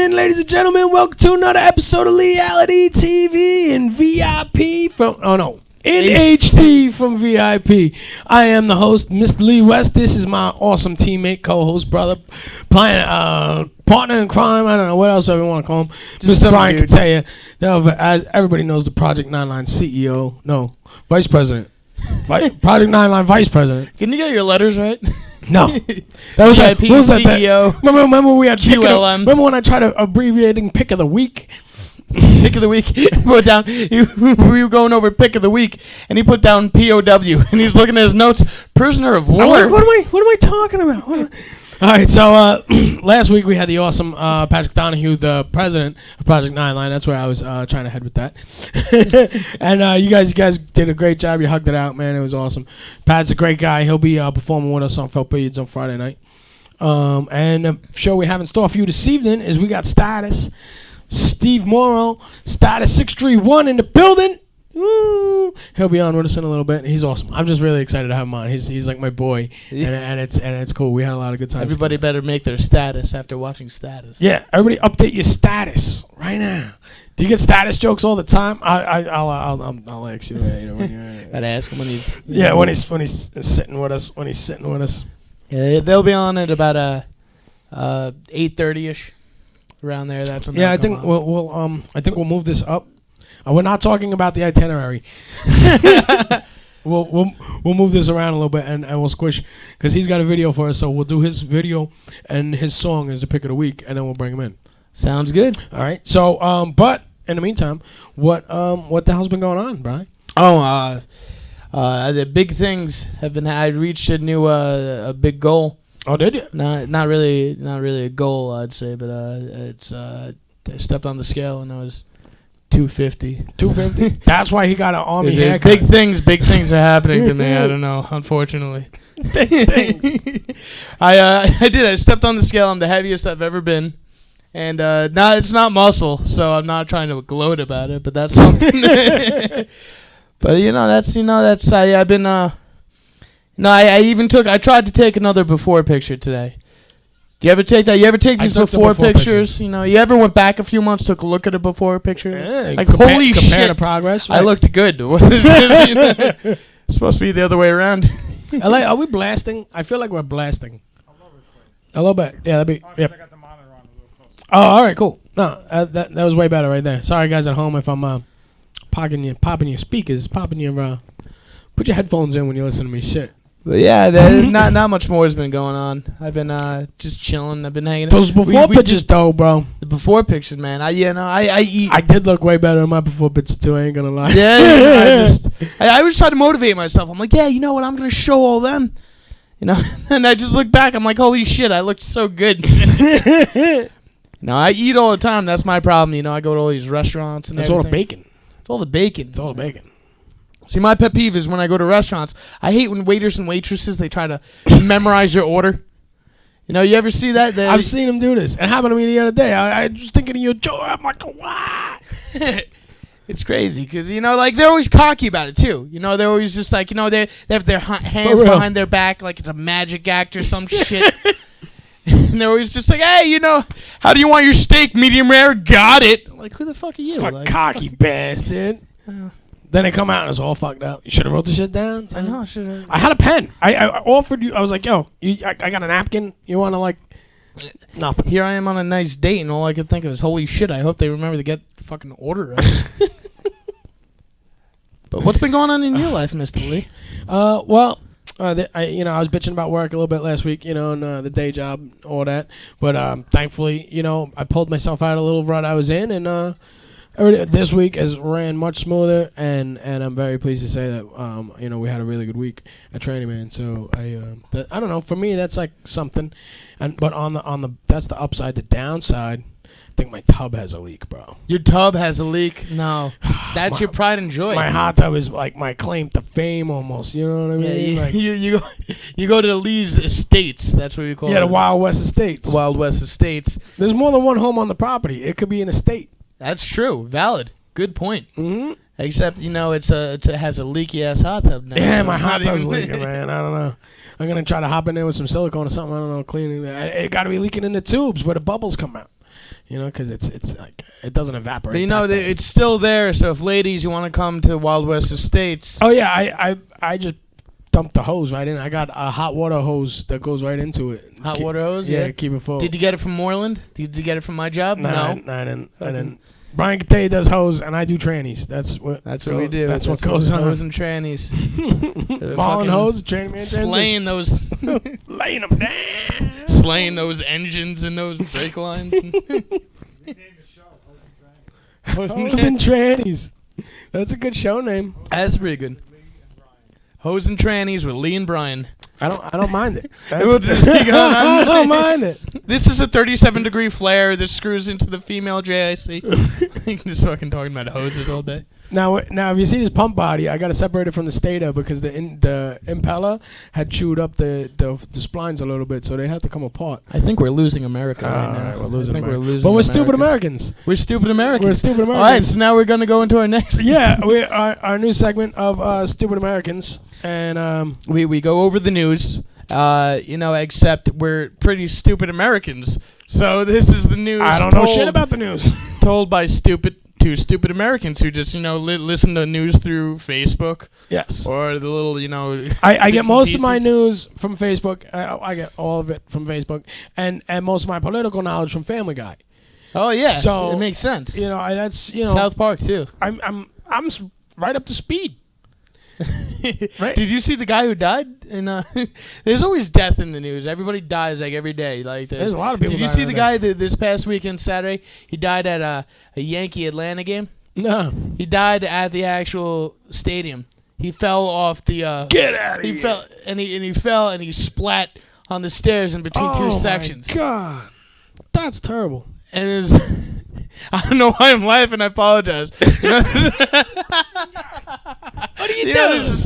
evening, ladies and gentlemen. Welcome to another episode of Leigh-Ality TV in VIP from, in HD from VIP. I am the host, Mr. Lee West. This is my awesome teammate, co-host, brother, partner in crime. I don't know what else I want to call him. Mr. Brian Cataya. As everybody knows, the Project 99 CEO. No, Vice President. Project 99 Vice President. Can you get your letters right? No. That was VIP, CEO. Remember we had QLM. Remember when I tried abbreviating pick of the week? Pick of the week. Put down. We were going over pick of the week, and he put down POW, and he's looking at his notes. Prisoner of war. Like, what am I talking about? All right, so last week we had the awesome Patrick Donahue, the president of Project 99. That's where I was trying to head with that. And you guys did a great job. You hugged it out, man. It was awesome. Pat's a great guy. He'll be performing with us on Felt Billiards on Friday night. And the show we have in store for you this evening is we got Status, Steve Morrow, Status 631 in the building. Woo. He'll be on with us in a little bit. He's awesome. I'm just really excited to have him on. He's like my boy, and it's cool. We had a lot of good times. Everybody better make their status after watching Status. Yeah, everybody update your status right now. Do you get status jokes all the time? I'll ask you that. You know, when you're Gotta ask him when he's. when he's sitting with us. When he's sitting with us. Yeah, they'll be on at about 8:30ish, around there. That's when. Yeah, I think we'll move this up. We're not talking about the itinerary. We'll move this around a little bit and we'll squish, because he's got a video for us. So we'll do his video and his song as the pick of the week, and then we'll bring him in. Sounds good. All right. So, but in the meantime, what the hell's been going on, Brian? The big things have been. I reached a new a big goal. Oh, did you? Not really a goal, I'd say, but it's I stepped on the scale and I was 250. 250. That's why he got an army haircut. Big things are happening to me. I don't know, unfortunately. Big things. I did. I stepped on the scale. I'm the heaviest I've ever been, and it's not muscle, so I'm not trying to gloat about it. But that's something. But I've been. I tried to take another before picture today. Do you ever take that? You ever take these before pictures? You know, you ever went back a few months, took a look at a before picture? Yeah, like, holy shit. Compare the progress. Right? I looked good. It's supposed to be the other way around. Are we blasting? I feel like we're blasting. A little bit. Yeah, that'd be. Yep. I got the monitor on a little closer. Oh, all right, cool. No, that was way better right there. Sorry, guys at home, if I'm popping your speakers, put your headphones in when you listen to me. Shit. But yeah, not much more has been going on. I've been just chilling. I've been hanging out. Those before pictures, though, bro. The before pictures, man. I eat. I did look way better in my before pictures too. I ain't gonna lie. Yeah, I always try to motivate myself. I'm like, yeah, you know what? I'm gonna show all them. You know, and I just look back. I'm like, holy shit, I looked so good. No, I eat all the time. That's my problem. You know, I go to all these restaurants and everything. All the bacon. It's all the bacon. It's all the bacon. See, my pet peeve is when I go to restaurants, I hate when waiters and waitresses, they try to memorize your order. You know, you ever see that? I've seen them do this. It happened to me the other day. I was thinking of your joke. I'm like, what? It's crazy because, you know, like, they're always cocky about it, too. You know, they're always just like, you know, they have their hands behind their back like it's a magic act or some shit. And they're always just like, hey, you know, how do you want your steak? Medium rare? Got it. I'm like, who the fuck are you? Fuck, like, cocky bastard. Then they come out and it's all fucked up. You should have wrote the shit down. I know, I should have. I had a pen. I offered you. I was like, yo, I got a napkin. You want to, like, nothing. Here I am on a nice date, and all I could think of is, holy shit, I hope they remember to get the fucking order right. But what's been going on in your life, Mr. Lee? I was bitching about work a little bit last week, you know, and the day job, all that. But thankfully, you know, I pulled myself out of a little rut I was in, and this week has ran much smoother, and I'm very pleased to say that you know, we had a really good week at Training Man. So I don't know, for me that's like something, but on the that's the upside. The downside, I think my tub has a leak, bro. Your tub has a leak? No, that's your pride and joy. My hot tub is like my claim to fame, almost. You know what I mean? Yeah, you go to the Lee's Estates. That's what you call it. Yeah, the Wild West Estates. The Wild West Estates. There's more than one home on the property. It could be an estate. That's true. Valid. Good point. Mm-hmm. Except, you know, it has a leaky ass hot tub now. Yeah, so my hot tub's leaking, man. I don't know. I'm gonna try to hop in there with some silicone or something. I don't know, cleaning that. It got to be leaking in the tubes where the bubbles come out. because it's like it doesn't evaporate. But you that know, fast. it's still there. So if ladies, you want to come to Wild West Estates, Oh yeah, I just dumped the hose right in. I got a hot water hose that goes right into it. hot water hose. Yeah, keep it full. Did you get it from Moreland? Did you get it from my job? No, I didn't. Okay. Brian Catay does hose, and I do trannies. That's what we do. That's what goes on. Hose and trannies. Ball and hose, tranny man, Slaying those, laying them down, slaying those engines and those brake lines. Hose and trannies. That's a good show name. That's pretty good. Hose and trannies with Lee and Brian. I don't mind it. We'll just be going on. I don't mind it. This is a 37-degree flare. This screws into the female JIC. Just fucking talking about hoses all day. Now, if you see this pump body, I got to separate it from the stator because the impeller had chewed up the splines a little bit, so they had to come apart. I think we're losing America right now. Right, we're losing. I think America. we're losing. But we're America. stupid Americans. We're stupid Americans. We're stupid Americans. All right, so now we're gonna go into our next. Yeah, our new segment of Stupid Americans, and we go over the news. Except we're pretty stupid Americans. So this is the news. I don't know shit about the news. Told by two stupid Americans who just listen to news through Facebook. Yes. Or the little I get most of my news from Facebook. I get all of it from Facebook, and most of my political knowledge from Family Guy. Oh yeah. So it makes sense. That's South Park too. I'm right up to speed. Right. Did you see the guy who died? There's always death in the news. Everybody dies like every day. Like there's a lot of people. Did you see the guy this past weekend Saturday? He died at a Yankee Atlanta game. No. He died at the actual stadium. He fell off the. Get out of he here! Fell and he fell and he splat on the stairs in between two sections. Oh my God, that's terrible. And it was. I don't know why I'm laughing. I apologize. What are you doing? This is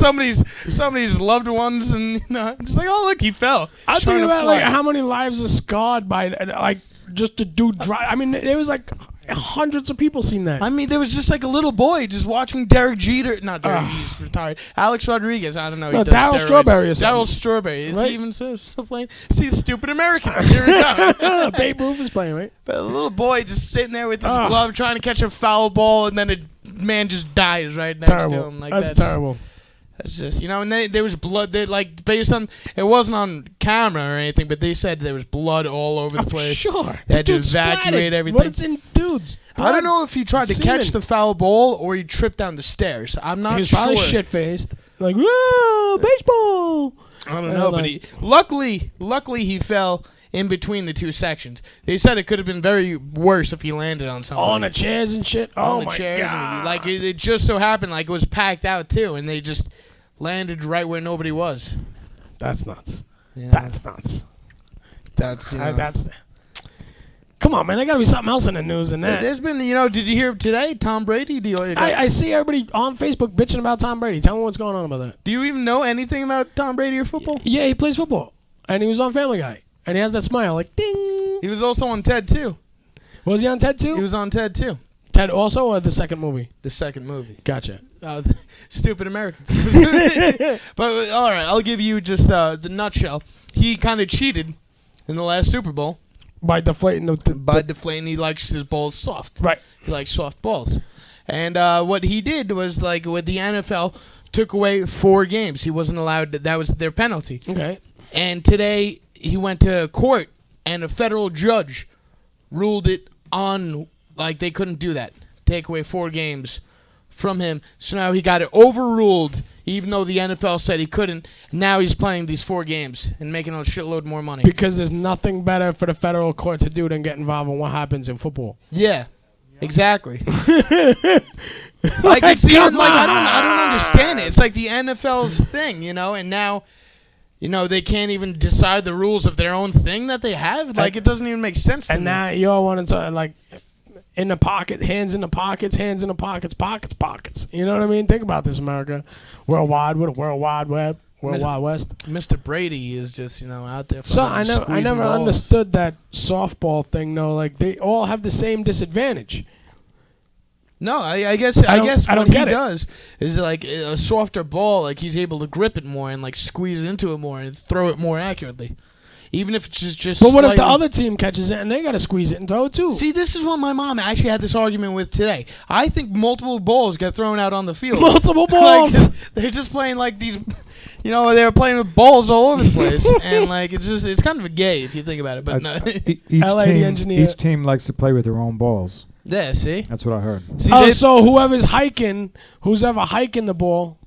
somebody's loved ones, and I'm just like, oh look, he fell. I'm thinking about how many lives are scarred by just a dude drive. I mean, there was like hundreds of people seen that. I mean, there was just like a little boy just watching Derek Jeter. Not Derek, he's retired. Alex Rodriguez. I don't know. No, Darryl Strawberry or something. Darryl Strawberry. Is right? He even still playing? See, the stupid Americans. Here we go. Babe Ruth is playing, right? But a little boy just sitting there with his glove trying to catch a foul ball, and then a man just dies right next to him. Like, that's terrible. That's just, and there was blood. Based on, it wasn't on camera or anything, but they said there was blood all over the place. Sure. They had to evacuate everything. What it's in dudes? I don't know if he tried to catch the foul ball or he tripped down the stairs. I'm not sure. He was probably shit-faced. Like, whoa, baseball. I don't know, but luckily he fell in between the two sections. They said it could have been very worse if he landed on something. On the chairs and shit? On the chairs. God. It just so happened it was packed out too, and they just landed right where nobody was. That's nuts. Yeah. That's nuts. That's come on, man. There got to be something else in the news than that. There's been, did you hear today, Tom Brady? I see everybody on Facebook bitching about Tom Brady. Tell me what's going on about that. Do you even know anything about Tom Brady or football? Yeah, he plays football. And he was on Family Guy. And he has that smile, like, ding. He was also on Ted, too. Was he on Ted, too? He was on Ted, too. Ted also, or the second movie? The second movie. Gotcha. Stupid Americans. But, all right, I'll give you just the nutshell. He kind of cheated in the last Super Bowl. By deflating deflating, he likes his balls soft. Right. He likes soft balls. And what he did was, with the NFL, took away 4 games. He wasn't allowed that was their penalty. Okay. And today, he went to court, and a federal judge ruled it on, they couldn't do that. Take away 4 games from him. So now he got it overruled, even though the NFL said he couldn't. Now he's playing these 4 games and making a shitload more money. Because there's nothing better for the federal court to do than get involved in what happens in football. Yeah, exactly. It's the I don't understand it. It's like the NFL's thing, and now, they can't even decide the rules of their own thing that they have. It doesn't even make sense to me. And now you all want to in the pocket, hands in the pockets, pockets. You know what I mean? Think about this, America. Worldwide with a World Wide Web, World Wide West. Mr. Brady is just, out there. So I never understood that softball thing, though. They all have the same disadvantage. No, I guess what he get it. does is a softer ball, he's able to grip it more and squeeze into it more and throw it more accurately. even if it's just. But what if the slightly- other team catches it and they got to squeeze it and throw it too? See, this is what my mom actually had this argument with today. I think multiple balls get thrown out on the field. Multiple balls. Like, they're just playing like these. You know, they were playing with balls all over the place, and like it's kind of a gay if you think about it. But no. Each team likes to play with their own balls. Yeah, see? That's what I heard. See, so who's ever hiking the ball.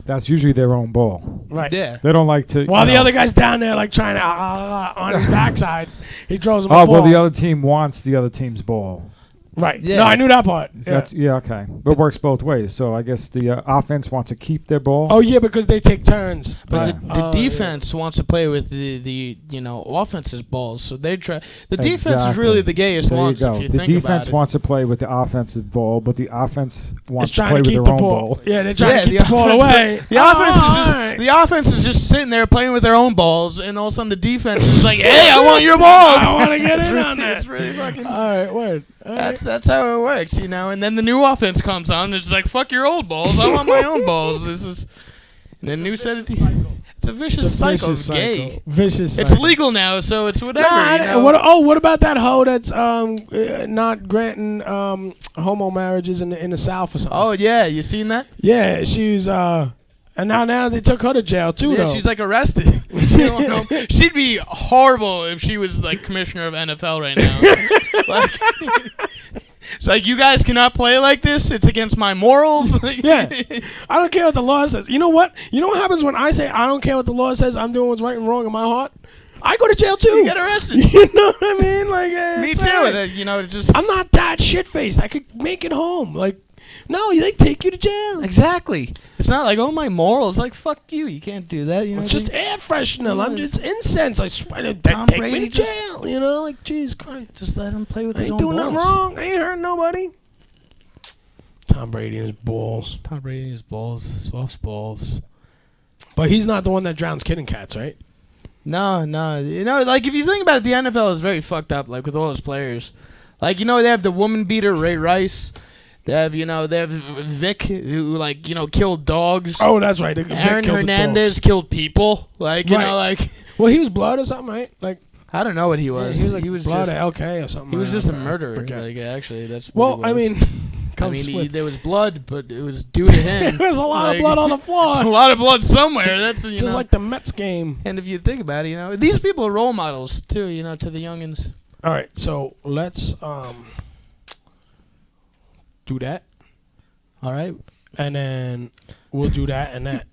That's usually their own ball. Right. Yeah. They don't like to. While the other guy's down there like trying to on his backside, he throws him a Oh, ball. well, the other team wants the other team's ball. Right. Yeah. No, I knew that part. So okay. But it works both ways. So I guess the offense wants to keep their ball. Oh yeah, because they take turns. But Right. the defense wants to play with the offense's balls, so they try. The defense is Exactly. really the gayest There ones. you go. If you The think defense about it. wants to play with the offensive ball, but the offense wants It's to trying play to with keep their the own ball. ball. Yeah, they're trying to keep the ball offense- away. The offense is just sitting there playing with their own balls, and all of a sudden the defense is like, "Hey, I want your balls! I want to get It's in really- on that. It's really fucking. All right, word. All right. That's how it works, you know. And then the new offense comes on, and it's like, "Fuck your old balls! I want my own balls." This is. And then new set of It's a vicious cycle. It's gay. Vicious. It's cycle. legal now, so it's whatever. Nah, you know? what about that hoe that's not granting homo marriages in the South or something? Oh yeah, you seen that? Yeah, she's and now they took her to jail too. Yeah, though. she's like arrested. She don't know. She'd be horrible if she was like commissioner of NFL right now. Like, it's like, you guys cannot play like this. It's against my morals. Yeah, I don't care what the law says. You know what? You know what happens when I say I don't care what the law says? I'm doing what's right and wrong in my heart. I go to jail too. You get arrested. You know what I mean? Like Me it's too. all right. You know, just I'm not that shit faced. I could make it home. Like, no, they take you to jail. exactly. It's not like, oh, my morals. Like, fuck you. You can't do that. You know, It's just air freshener. I'm Yeah. just incense. I swear to Tom take me Brady to just- jail. You know, like, jeez Christ. just let him play with I his ain't own doing balls. nothing wrong. I ain't hurting nobody. Tom Brady and his balls. Tom Brady, his balls, soft balls. But he's not the one that drowns kitten cats, right? No. You know, like, if you think about it, the NFL is very fucked up, like, with all those players. Like, you know, they have the woman beater, Ray Rice. They have Vic, who, like, you know, killed dogs. Oh, that's right. Aaron Hernandez killed people. Like, you Right. know, like, Well, he was blood or something, right? Like, I don't know what he yeah, was. he was like blood just, or LK or something. he was I just a don't know. murderer. Forget. Like, actually, that's what Well, he was. I mean, there was blood, but it was due to him. there's a lot Like, of blood on the a floor. lot of blood somewhere. That's, you Just know. like the Mets game. And if you think about it, you know, these people are role models too, you know, to the youngins. All right, so let's do that, All right. and then we'll do that and that.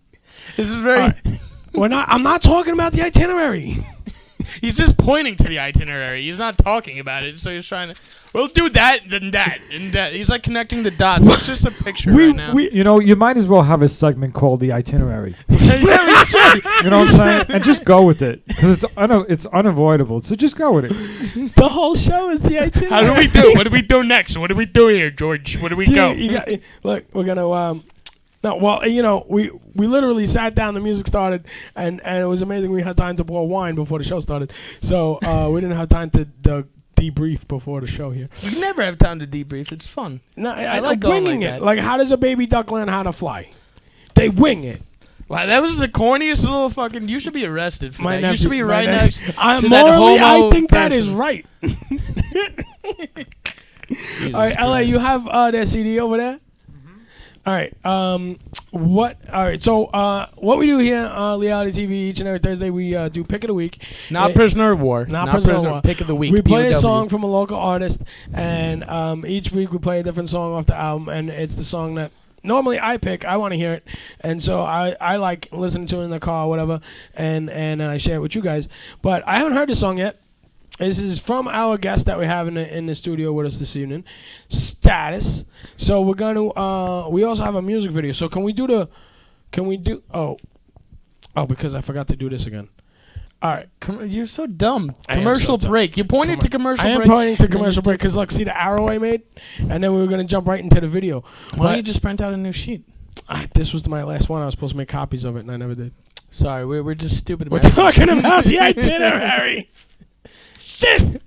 This is very. All right. I'm not talking about the itinerary. He's just pointing to the itinerary. He's not talking about it. So he's trying to. We'll do that, then that, and that. He's like connecting the dots. It's just a picture right now. You know, you might as well have a segment called The Itinerary. Yeah, we should. You know what I'm saying? And just go with it. Because it's unavoidable. So just go with it. The whole show is the itinerary. How do we do? What do we do next? What do we do here, George? Where do we go? Look, we're gonna. No, well, you know, we literally sat down. The music started, and it was amazing. We had time to pour wine before the show started, so we didn't have time to debrief before the show here. We never have time to debrief. It's fun. No, I like going winging like it. that. Like, how does a baby duck learn how to fly? They wing it. Wow, that was the corniest little fucking. You should be arrested for that. You should be right my next nephew- to that morally, homo I think that is person. right. Jesus All right, LA, Christ. you have their CD over there? All right. All right. So, what we do here on Leigh-Ality TV each and every Thursday, we do pick of the week. Not prisoner of war. Not prisoner of war. Pick of the week. We play a POW. song from a local artist, and each week we play a different song off the album, and it's the song that normally I pick. I want to hear it, and so I like listening to it in the car or whatever, and I share it with you guys. But I haven't heard the song yet. This is from our guest that we have in the studio with us this evening, Status. So we're gonna we also have a music video. So can we do because I forgot to do this again. All right. You're so dumb. I am Commercial so dumb. break. You pointed to commercial I am break. pointing to and then commercial you break because look, see the arrow I made, and then we were gonna jump right into the video. Why don't you But just print out a new sheet? this was my last one. I was supposed to make copies of it, and I never did. Sorry, we're just stupid. We're Americans. talking about the itinerary. Shit.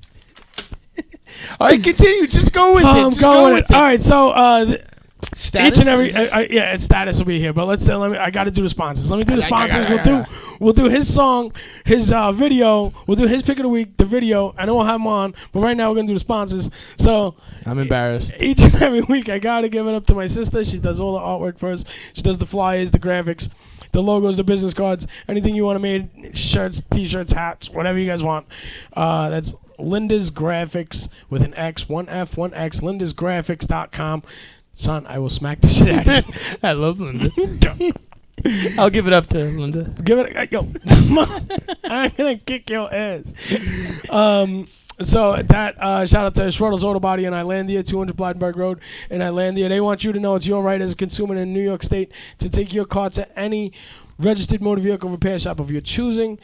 All right, continue. Just go with it. I'm Just going go with with it. All right, so Status? Each and every it's status will be here, but I got to do the sponsors. Let me do the sponsors. We'll do his song, his video. We'll do his pick of the week, the video, and then we'll have him on. But right now we're gonna do the sponsors. So I'm embarrassed. Each and every week I gotta give it up to my sister. She does all the artwork for us. She does the flyers, the graphics, the logos, the business cards, anything you want to make, shirts, T-shirts, hats, whatever you guys want. That's Linda's Graphics with an X, one F, one X. LindasGraphics.com. Son, I will smack the shit out of you. I love Linda. I'll give it up to Linda. Give it, yo. I'm gonna kick your ass. So that shout out to Schroeder's Auto Body in Islandia, 200 Blydenburg Road in Islandia. They want you to know it's your right as a consumer in New York State to take your car to any registered motor vehicle repair shop of your choosing.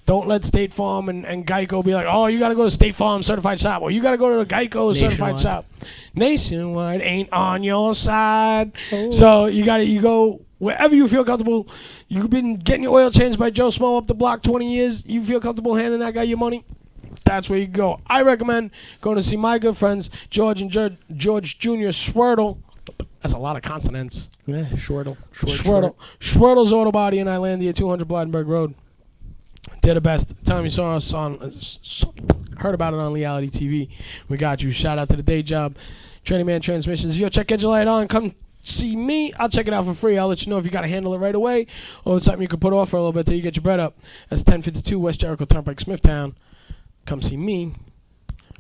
Don't let State Farm and Geico be like, oh, you got to go to State Farm certified shop, or you got to go to the Geico certified shop. Nationwide ain't on your side. Oh. So you go wherever you feel comfortable. You've been getting your oil changed by Joe Smo up the block 20 years. You feel comfortable handing that guy your money? That's where you go. I recommend going to see my good friends, George and George Jr. Schwertle. That's a lot of consonants. Yeah, Schwertle. Schwertle's Auto Body in Islandia, 200 Blydenburg Road. They're the best. Time you saw us on, heard about it on Leigh-Ality TV. We got you. Shout out to the day job, Training Man Transmissions. If you check Edge Light on, come see me. I'll check it out for free. I'll let you know if you got to handle it right away, or it's something you can put off for a little bit till you get your bread up. That's 1052 West Jericho Turnpike, Smithtown. Come see me.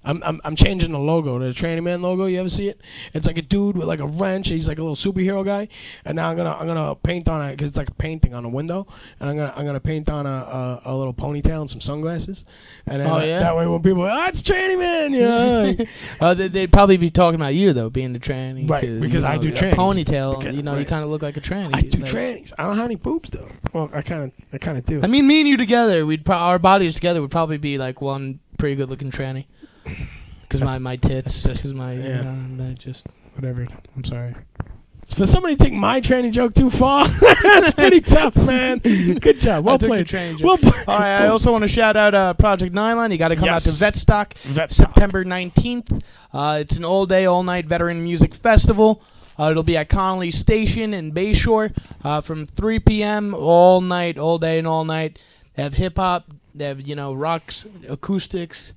I'm changing the logo, the Training Man logo. You ever see it? It's like a dude with like a wrench. He's like a little superhero guy. And now I'm gonna paint on it because it's like a painting on a window. And I'm gonna paint on a little ponytail and some sunglasses. And then that way when people, it's Training Man, you know. They'd probably be talking about you though, being the tranny. Right, because I do trannies. Ponytail, because, you kind of look like a tranny. I do trannies. I don't have any boobs though. Well, I kind of do. I mean, me and you together, our bodies together would probably be like one pretty good looking tranny. Because my tits, because my just whatever. I'm sorry. For somebody to take my tranny joke too far, that's pretty tough, man. Good job. Well played. All right. I also want to shout out Project 9 Line. You got to come out to Vetstock, September 19th. It's an all-day, all-night veteran music festival. It'll be at Connolly Station in Bayshore from 3 p.m. all night, all day, and all night. They have hip hop. They have rocks, acoustics.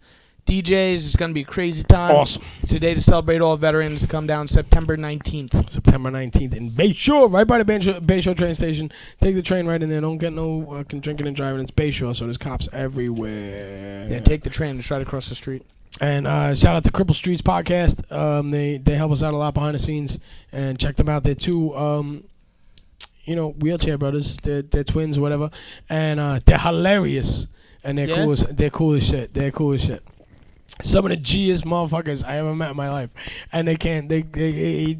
DJs, it's going to be a crazy time. Awesome. It's a day to celebrate all veterans. Come down September 19th. September 19th in Bayshore, right by the Bayshore train station. Take the train right in there. Don't get no drinking and driving. It's Bayshore, so there's cops everywhere. Yeah, take the train. It's right across the street. And shout out to Cripple Streets Podcast. They help us out a lot behind the scenes. And check them out. They're two, wheelchair brothers. They're twins or whatever. And they're hilarious. And they're cool as shit. They're cool as shit. Some of the G'est motherfuckers I ever met in my life, and they can't. He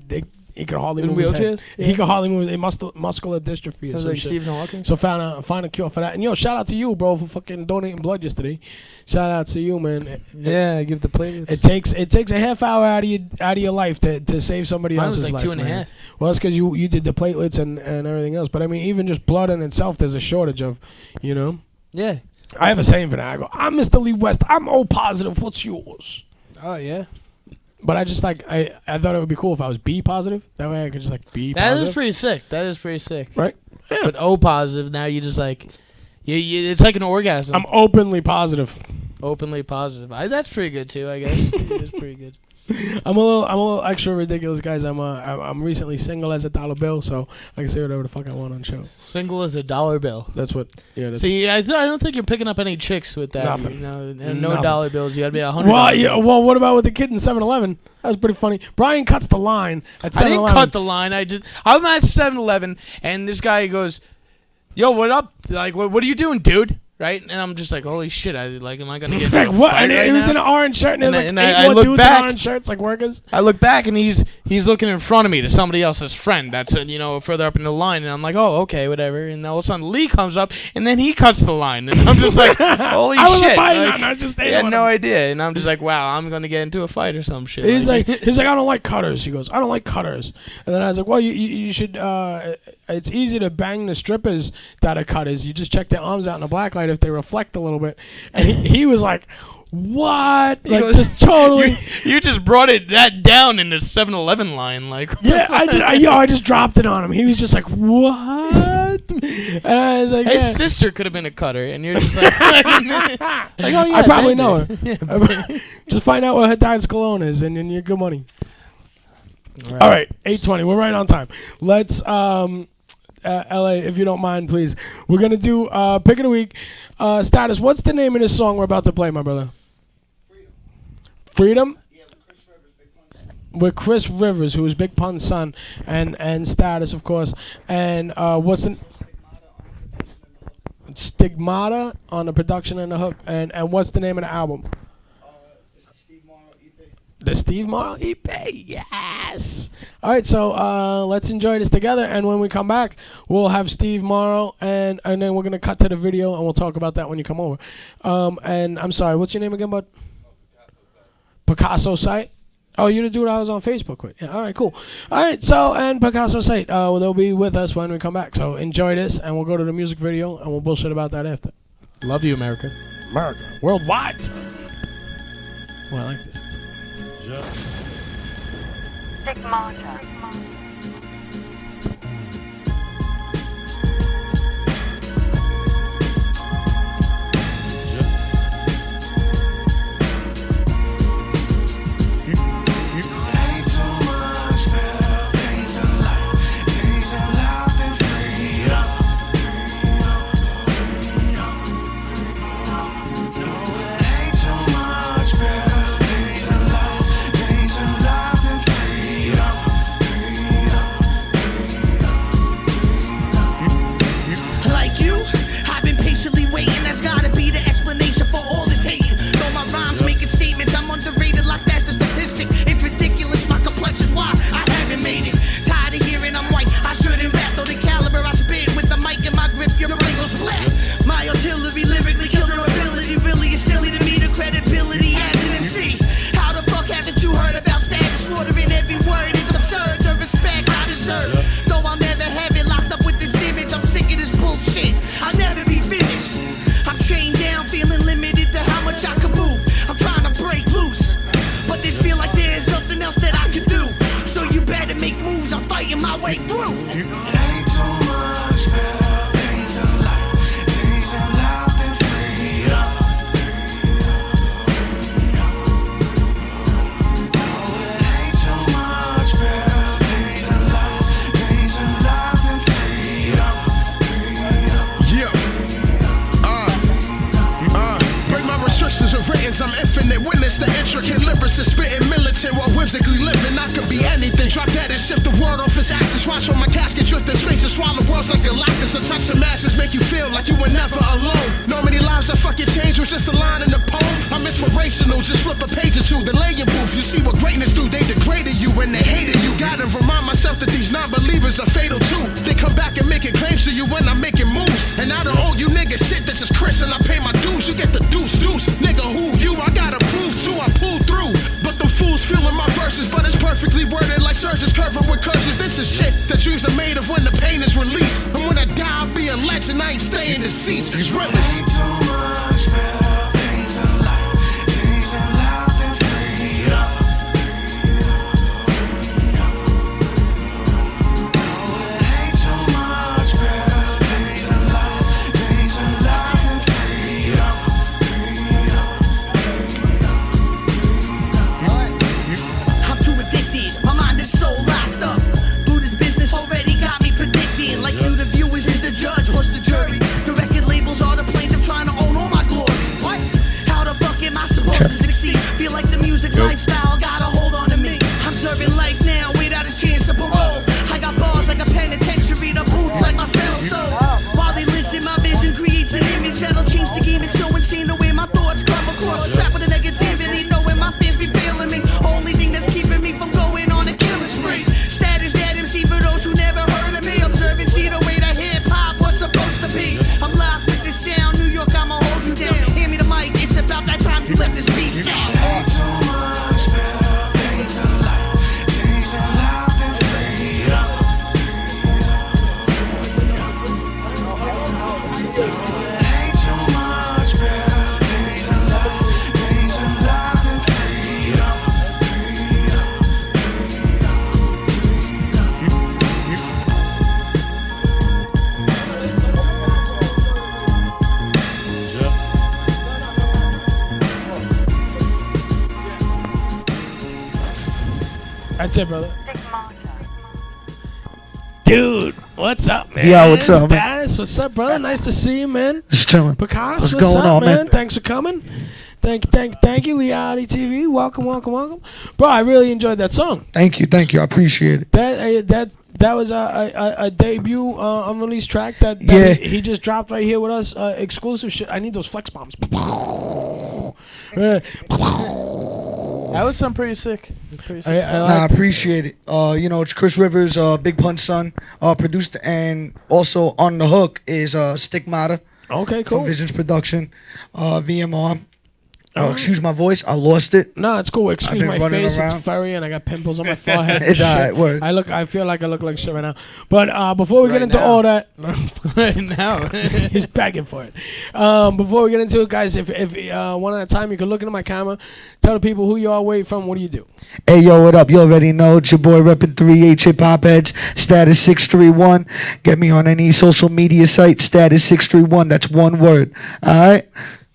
could hardly move his head. Yeah. He could hardly move. Muscular dystrophy or some like shit. Stephen Hawking. So find a cure for that. And shout out to you, bro, for fucking donating blood yesterday. Shout out to you, man. I give the platelets. It takes a half hour out of your life to save somebody else's life. Mine was like 2.5. Well, that's because you did the platelets and everything else. But I mean, even just blood in itself, there's a shortage of, Yeah. I have a saying for that. I go, I'm Mr. Lee West. I'm O positive. What's yours? Oh, yeah. But I just I thought it would be cool if I was B positive. That way I could just be positive. That is pretty sick. Right? Yeah. But O positive, now you just it's like an orgasm. I'm openly positive. Openly positive. That's pretty good too, I guess. It is pretty good. I'm a little extra ridiculous, guys. I'm recently single as a dollar bill, so I can say whatever the fuck I want on the show. Single as a dollar bill. That's what. Yeah. That's See, I don't think you're picking up any chicks with that. Nothing. And no dollar bills. You gotta be $100. Well, yeah. Well, what about with the kid in 7-Eleven? That was pretty funny. Brian cuts the line at 7-Eleven. I didn't cut the line. I'm at 7-Eleven, and this guy goes, "Yo, what up? Like, what are you doing, dude?" Right? And I'm just like, holy shit, am I going to get into a what? fight And right he was now? in an orange shirt, and there's And like I 8 more look dudes back. in orange shirts, like workers. I look back, and he's looking in front of me to somebody else's friend that's, further up in the line. And I'm like, oh, okay, whatever. And all of a sudden, Lee comes up, and then he cuts the line. And I'm just like, holy I shit. I just I had no idea. And I'm just like, wow, I'm going to get into a fight or some shit. He's like, I don't like cutters. He goes, I don't like cutters. And then I was like, well, you should it's easy to bang the strippers that are cutters. You just check their arms out in a black light if they reflect a little bit. And he was like, what? Like, just totally. You just brought that down in the 7-Eleven line, like. Yeah, I just dropped it on him. He was just like, what? And I was like, his sister could have been a cutter, and you're just like, like, oh yeah, I probably know her. Just find out what her dad's cologne is, and then you're good money. All right, 8:20. We're right on time. Let's, LA, if you don't mind, please. We're gonna do pick of the week. Status. What's the name of this song we're about to play, my brother? Freedom. Yeah, With Chris Rivers, who is Big Pun's son, and Status, of course. And what's the Stigmata on the production and the hook. And what's the name of the album? It's the Steve Morrow EP. The Steve Morrow EP, yes. All right, so let's enjoy this together, and when we come back, we'll have Steve Morrow, and then we're gonna cut to the video, and we'll talk about that when you come over. And I'm sorry, what's your name again, bud? Picasso Site. Oh, you're the dude I was on Facebook with. Yeah, all right, cool. All right, so, and Picasso Site, they'll be with us when we come back. So enjoy this, and we'll go to the music video, and we'll bullshit about that after. Love you, America. America. Worldwide. Well, I like this. Stigmata. I'm infinite, witness the intricate lyricist spitting militant while whimsically living. I could be anything, drop that and shift the world off its axis. Watch on my casket drift in space and swallow worlds like Galactus. Or touch the masses, make you feel like you were never alone. Know many lives that fucking change was just a line in the poem. I'm inspirational, just flip a page or two, then lay your booth. You see what greatness do, they degraded you and they hated you. Gotta remind myself that these non-believers are fatal too. They come back and making claims to you when I'm making moves. And I don't owe you niggas shit, this is Chris and I pay my dues. You get the deuce. Nigga, who you? I gotta prove to, I pull through. But them fools feeling my verses, but it's perfectly worded like surgeons curving with cursive. This is shit that dreams are made of when the pain is released. And when I die, I'll be a legend, I ain't staying in seats. These rivers. Ain't too much better things in life. Things in life and freedom. No, it ain't too much better things in life. Things in life and freedom. I'm too addicted, my mind is so locked up. Through this business already got me predicting. Like you the viewers is the judge, what's the jury? The record labels are the plaintiff trying to own all my glory. What? How the fuck am I supposed to succeed? Feel like the music lifestyle got a hold on to me. I'm serving life now without a chance to parole. I got bars like a penitentiary, the boots like my cell. So while they listen, my vision creates an image that'll change the game. It's so insane the way my thoughts come across. Trapped with the negativity, knowing my fans be feeling me. Only thing that's keeping me from going on a killing spree. Status that MC for those who never heard of me. Observe and see the way that hip hop was supposed to be. I'm locked with this sound, New York, I'ma hold you down. Hand me the mic, it's about that time you let this beast down. Ain't too much That's it, brother. Stigmata. Dude, what's up, man? Yeah, what's up, man? Status, what's up, brother? Nice to see you, man. Just chilling. Picasso, What's what's going up, on, man? Thanks for coming. Thank you, Leigh-Ality TV. Welcome. Bro, I really enjoyed that song. Thank you. I appreciate it. That was a debut unreleased track that Yeah. he just dropped right here with us. Exclusive shit. I need those flex bombs. That was some pretty sick. Pretty sick stuff. Nah, I appreciate it. It's Chris Rivers, Big Pun's son, produced, and also on the hook is Stigmata Okay, from cool. Visions Production, VMR. Alright. Excuse my voice, I lost it. No, it's cool. Excuse been my running face. around. It's furry, and I got pimples on my forehead. It's Shit. alright, word. I feel like I look like shit right now. But before we get Right into now. all that, Right now. he's begging for it. Before we get into it, guys, if one at a time, you can look into my camera, tell the people who you are, where you from, what do you do? Hey, yo, what up? You already know it's your boy repping 3H Hip Hop Heads, Status 631. Get me on any social media site, Status 631. That's one word. Alright?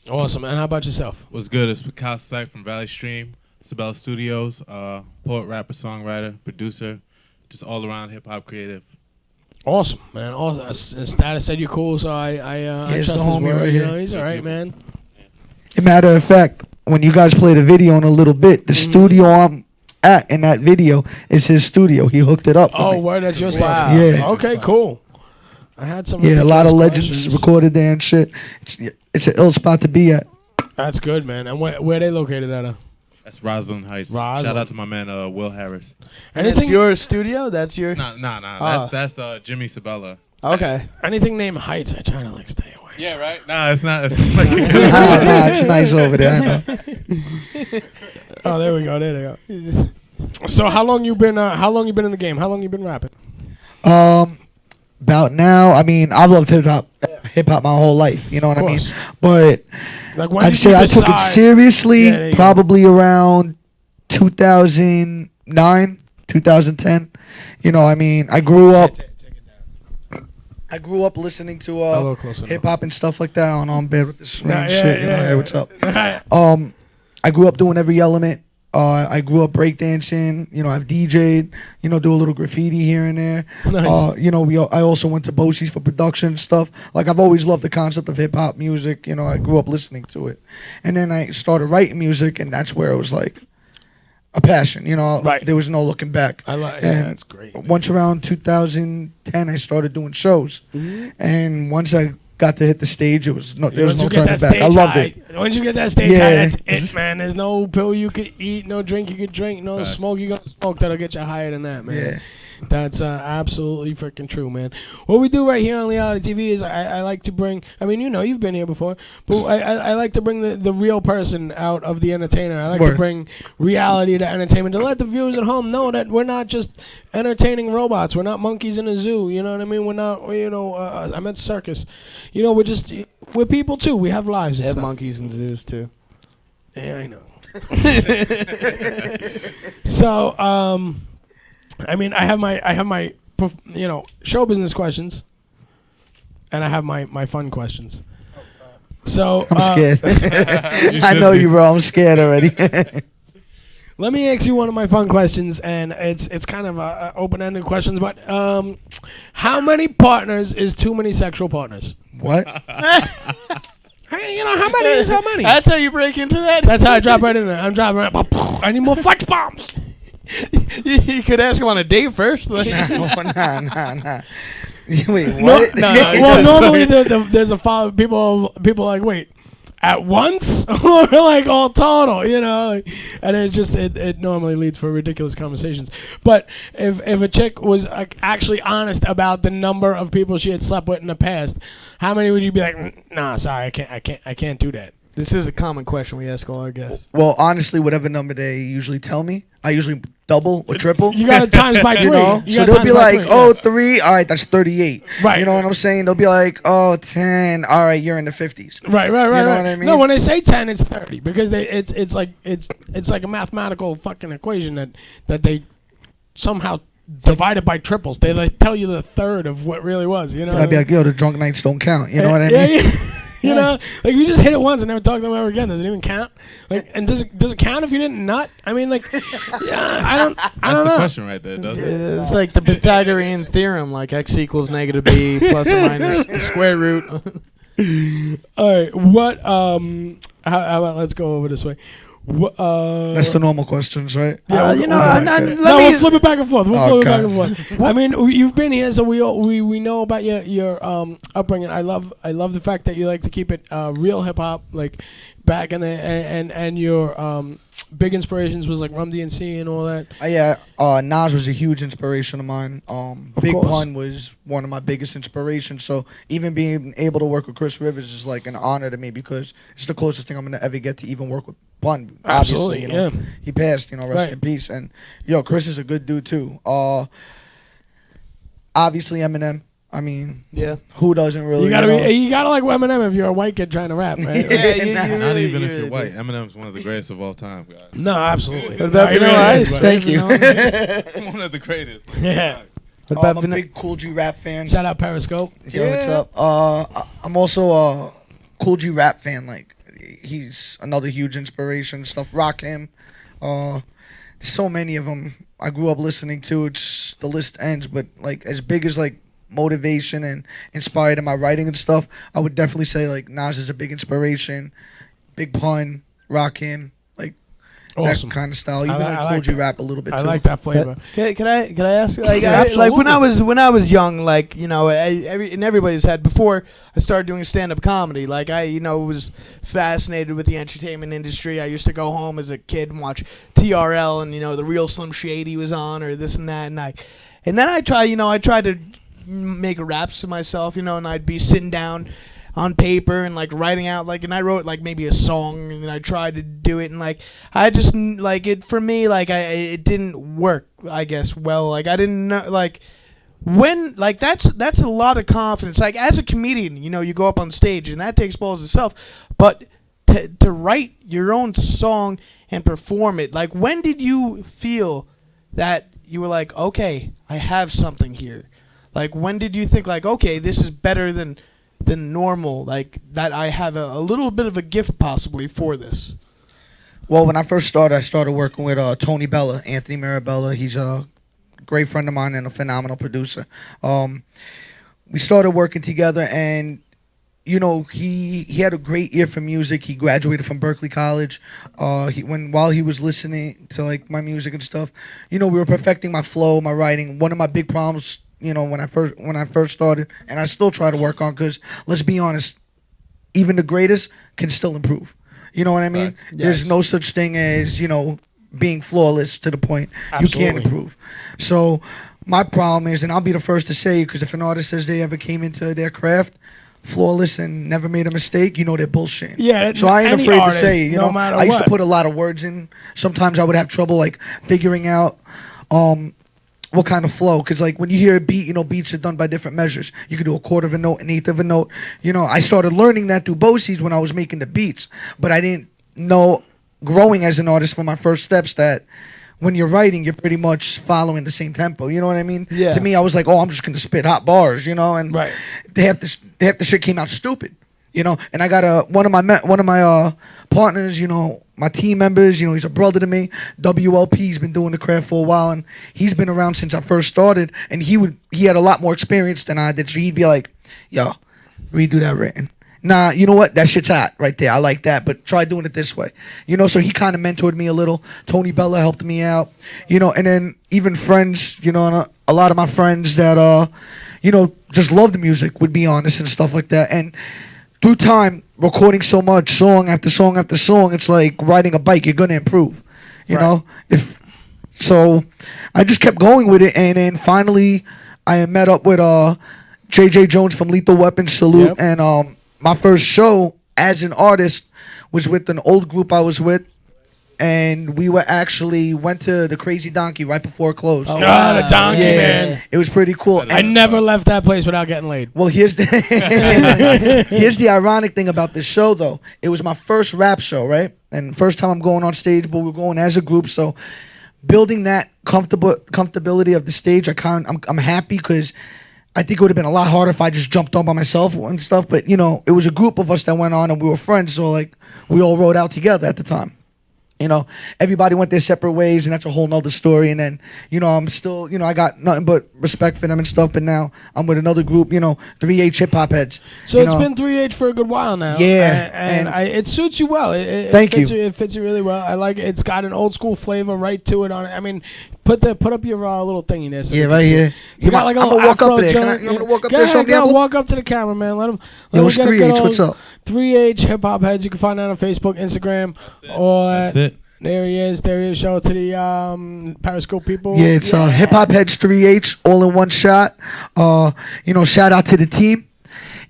Awesome, man. How about yourself? What's good? It's Picasso Sack from Valley Stream, Sabella Studios, poet, rapper, songwriter, producer, just all around hip hop creative. Awesome, man. Status said you're cool, so I Here's trust the his homie word. right You here. know, he's all right, man. As a matter of fact, when you guys play the video in a little bit, the studio I'm at in that video is his studio. He hooked it up for Oh, me. word, that's your Wow. stuff. Yeah. Okay, cool. I had some. Yeah, a lot of ridiculous legends questions. recorded there and shit. It's an ill spot to be at. That's good, man. And where they located at? That's Roslyn Heights. Roslyn. Shout out to my man Will Harris. And it's Anything? your studio? That's your... It's not, nah. Ah. That's Jimmy Sabella. Okay. Anything named Heights, I try to like stay away. Yeah, right. Nah, it's not. It's not like Nah, it's nice over there. I know. Oh, there we go. There they go. So how long you been? How long you been in the game? How long you been rapping? About now, I mean, I've loved hip hop my whole life. You know what I mean? course. But Like when I'd did say you I took it decide- seriously Yeah, there you go. probably around 2009, 2010. You know, I mean, I grew up listening to A little closer. hip hop and stuff like that. On bed with this Yeah, range yeah, shit. You know, yeah, hey, what's up? Right. I grew up doing every element. I grew up breakdancing. You know, I've DJ'd. You know, do a little graffiti here and there. Nice. You know, I also went to Bosie's for production and stuff. Like, I've always loved the concept of hip hop music. You know, I grew up listening to it, and then I started writing music, and that's where it was like a passion. You know, Right. there was no looking back. I like. And Yeah, that's great. Once around 2010, I started doing shows, and once I got to hit the stage, there was no Once you get turning that back. I stage loved high- it. Once you get that stage Yeah. high, that's it, man. There's no pill you could eat, no drink you could drink, no Facts. smoke you gonna smoke that'll get you higher than that, man. Yeah. That's absolutely freaking true, man. What we do right here on Leigh-Ality TV is I like to bring, I mean, you know, you've been here before, but I like to bring the real person out of the entertainer. I like to Word. bring reality to entertainment, to let the viewers at home know that we're not just entertaining robots. We're not monkeys in a zoo, you know what I mean? We're not, you know, I meant circus. You know, we're people too. We have lives They and have stuff. monkeys and zoos, too. Yeah, I know. So, I mean, I have my, you know, show business questions, and I have my fun questions. So I'm scared. I know you, bro. I'm scared already. Let me ask you one of my fun questions, and it's kind of a open-ended questions. But how many partners is too many sexual partners? What? Hey, you know, how many is how many? That's how you break into that? That's how I drop right in there. I'm dropping right. I need more flex bombs. You could ask him on a date first. Like. Nah. Wait, No, what? no, well, normally there's a follow. People are like, wait, at once or like all total, you know? And it's just it normally leads for ridiculous conversations. But if a chick was actually honest about the number of people she had slept with in the past, how many would you be like, nah, sorry, I can't do that? This is a common question we ask all our guests. Well, honestly, whatever number they usually tell me, I usually double or triple. You got to times by 3. You know, You so gotta they'll be times by like, 3, oh, yeah. 3, all right, that's 38. Right. You know what I'm saying? They'll be like, oh, 10, all right, you're in the 50s. Right. You know Right. what I mean? No, when they say 10, it's 30 because it's like a mathematical fucking equation that they somehow divided by triples. They like tell you the third of what really was. You know. So what I'd be I like, yo, the drunk nights don't count. You know mean? what I mean? Yeah. You know, like if you just hit it once and never talk to them ever again, does it even count? Like, and does it count if you didn't nut? I mean, like, yeah, I don't That's know. the question right there, doesn't it? It's like the Pythagorean theorem, like x equals negative b plus or minus the square root. All right, what? How about let's go over this way. That's the normal questions, right? Yeah, you know, we'll flip it back and forth. We'll flip it back and forth. I mean, you've been here, so we know about your upbringing. I love the fact that you like to keep it real hip hop, like back in the and your big inspirations was like Rum DNC and all that. Nas was a huge inspiration of mine. Big course. Pun was one of my biggest inspirations. So even being able to work with Chris Rivers is like an honor to me because it's the closest thing I'm gonna ever get to even work with Pun. Obviously, Absolutely, you know, yeah. he passed. You know, rest Right. in peace. And Chris is a good dude too. Obviously Eminem. I mean, Yeah. who doesn't really? You gotta know? you gotta like Eminem if you're a white kid trying to rap, right? Not even if you're white. Eminem's one of the greatest of all time, guys. No, absolutely. What about No, he Vanilla really is, Ice? but- Thank you. One of the greatest. Like, Yeah. What about I'm a Vanilla? big Cool G rap fan. Shout out Periscope. Yo, what's up? I'm also a Cool G rap fan. Like, he's another huge inspiration. Stuff rock him. So many of them I grew up listening to. It's the list ends, but like as big as like motivation and inspired in my writing and stuff, I would definitely say like Nas is a big inspiration. Big Pun, rock him, like Awesome. that kind of style. Even I like Cool like G that. rap a little bit I too. like that flavor. Can I ask you, like Yeah, like when absolutely. I was young, like in everybody's head before I started doing stand up comedy, like I was fascinated with the entertainment industry. I used to go home as a kid and watch TRL and the Real Slim Shady was on or this and that, and then I tried to make raps to myself, and I'd be sitting down on paper and like writing out and I wrote like maybe a song and then I tried to do it and like I just like it for me like it didn't work, I guess. Well, like I didn't know like when like that's a lot of confidence. Like as a comedian, you go up on stage and that takes balls itself, but to write your own song and perform it, like when did you feel that you were like, okay, I have something here? Like when did you think like, okay, this is better than normal, like that I have a little bit of a gift possibly for this? Well, when I first started, I started working with Tony Bella, Anthony Mirabella. He's a great friend of mine and a phenomenal producer. We started working together, and he had a great ear for music. He graduated from Berkeley College. While he was listening to like my music and stuff, we were perfecting my flow, my writing. One of my big problems, when I first started, and I still try to work on, because let's be honest, even the greatest can still improve. You know what I mean? Facts. There's no such thing as being flawless to the point you can't Absolutely. improve. So my problem is, and I'll be the first to say, because if an artist says they ever came into their craft flawless and never made a mistake, they're bullshitting. Yeah, So I ain't any afraid to artist, say, no matter I used to what. put a lot of words in. Sometimes I would have trouble like figuring out what kind of flow, because like when you hear a beat, beats are done by different measures. You can do a quarter of a note, an eighth of a note. I started learning that through Bosie's when I was making the beats, but I didn't know, growing as an artist, for my first steps, that when you're writing, you're pretty much following the same tempo. You know what I mean? Yeah. To me, I was like, oh, I'm just gonna spit hot bars, and Right. half the shit came out stupid, And I got one of my partners, my team members, he's a brother to me. WLP's been doing the craft for a while, and he's been around since I first started. And he had a lot more experience than I did, so he'd be like, "Yo, redo that written. Nah, you know what? That shit's hot right there. I like that, but try doing it this way." So he kind of mentored me a little. Tony Bella helped me out, and then even friends, and a lot of my friends that, just love the music, would be honest and stuff like that. And through time, recording so much, song after song after song, it's like riding a bike. You're gonna improve, you know. So, I just kept going with it, and then finally, I met up with J.J. Jones from Lethal Weapon, Salute, Yep. and my first show as an artist was with an old group I was with, and we went to the Crazy Donkey right before it closed. Oh, wow, the donkey, yeah, man. it was pretty cool. I And- never left that place without getting laid. well, here's the here's the ironic thing about this show, though. It was my first rap show, right? And first time I'm going on stage, but we're going as a group. So building that comfortability of the stage, I'm happy, because I think it would have been a lot harder if I just jumped on by myself and stuff. But you know, it was a group of us that went on, and we were friends. So like, we all rode out together at the time. You know, everybody went their separate ways, and that's a whole nother story. And then, you know, I'm still, you know, I got nothing but respect for them and stuff. But now I'm with another group, you know, 3H hip hop heads. So you it's know. been 3H for a good while now. Yeah, and it suits you well. It Thank fits you. It fits you really well. I like it. It's got an old school flavor right to it on it. I mean, put up your little thingy there. So Yeah, they can right see here. it. So you got like a I'm little gonna walk up Afro there. joint. You want me to walk up Go there? Show ahead, them the go envelope? walk up to the camera, man. Let them. Yo, it's 3H. What's up? 3H hip hop heads. You can find that on Facebook, Instagram, or That's it. There he is. There he is. Show it to the Periscope people. Yeah, it's Hip Hop Heads 3H, all in one shot. You know, shout out to the team.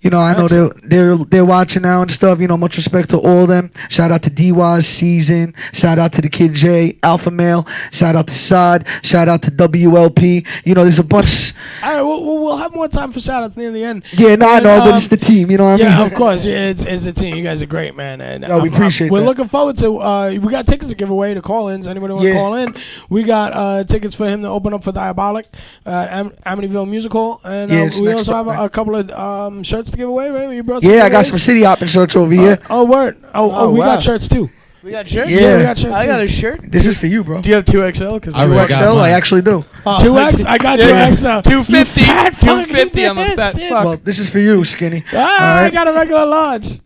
You know, I know they're watching now and stuff. You know, much respect to all of them. Shout out to D-Waz, Season. Shout out to the Kid J, Alpha Male. Shout out to Sod. Shout out to WLP. You know, there's a bunch. All right, we'll have more time for shout outs near the end. Yeah, no, I know, but it's the team. You know what I mean? Yeah, of course. Yeah, it's the team. You guys are great, man. And Yo, we appreciate we're that. looking forward to. We got tickets to give away to call-ins. Anybody want to call in? We got tickets for him to open up for Diabolic at Amityville Music Hall, and Yeah, it's we next also have Friday. a couple of shirts to give away. Right? You brought Yeah, I got giveaways? some City Hopping shirts over here. Oh, word. Oh, we wow. got shirts too. We got shirts? Yeah. we got shirts. I got too. a shirt. This is for you, bro. Do you have 2XL? Cause I already got 2XL, I mine. actually do. 2X? I got 2XL. 250. You fat fucking 250. I'm a fat bastard. fuck. Well, this is for you, Skinny. Ah, All I right. got a regular large.